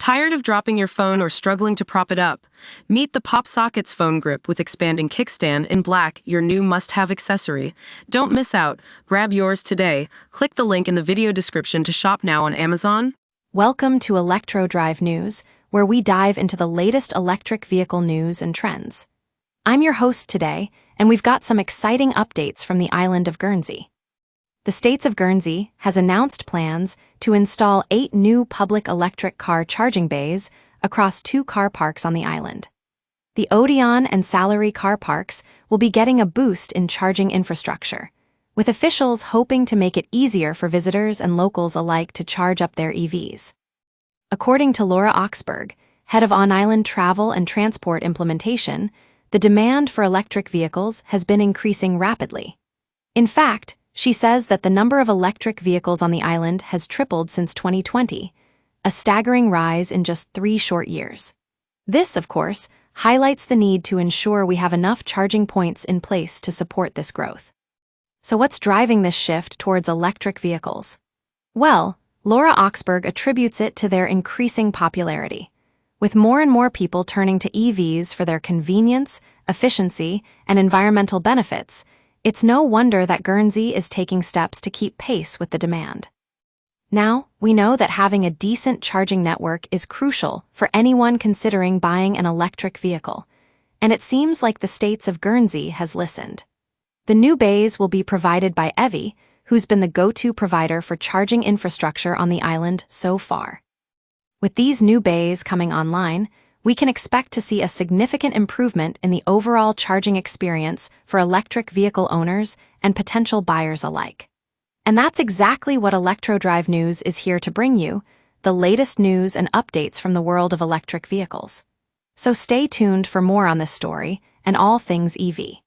Tired of dropping your phone or struggling to prop it up? Meet the Pop Sockets phone grip with expanding kickstand in black, your new must-have accessory. Don't miss out. Grab yours today. Click the link in the video description to shop now on Amazon. Welcome to Electro Drive News, where we dive into the latest electric vehicle news and trends. I'm your host today, and we've got some exciting updates from the island of Guernsey. The States of Guernsey has announced plans to install 8 new public electric car charging bays across 2 car parks on the island. The Odeon and Salary car parks will be getting a boost in charging infrastructure, with officials hoping to make it easier for visitors and locals alike to charge up their EVs. According to Laura Oxberg, head of on-island travel and transport implementation, the demand for electric vehicles has been increasing rapidly. In fact, she says that the number of electric vehicles on the island has tripled since 2020, a staggering rise in just 3 short years. This, of course, highlights the need to ensure we have enough charging points in place to support this growth. So what's driving this shift towards electric vehicles? Well, Laura Oxberg attributes it to their increasing popularity. With more and more people turning to EVs for their convenience, efficiency, and environmental benefits, it's no wonder that Guernsey is taking steps to keep pace with the demand. Now, we know that having a decent charging network is crucial for anyone considering buying an electric vehicle, and it seems like the States of Guernsey has listened. The new bays will be provided by Evi, who's been the go-to provider for charging infrastructure on the island so far. With these new bays coming online, we can expect to see a significant improvement in the overall charging experience for electric vehicle owners and potential buyers alike. And that's exactly what Electro Drive News is here to bring you, the latest news and updates from the world of electric vehicles. So stay tuned for more on this story and all things EV.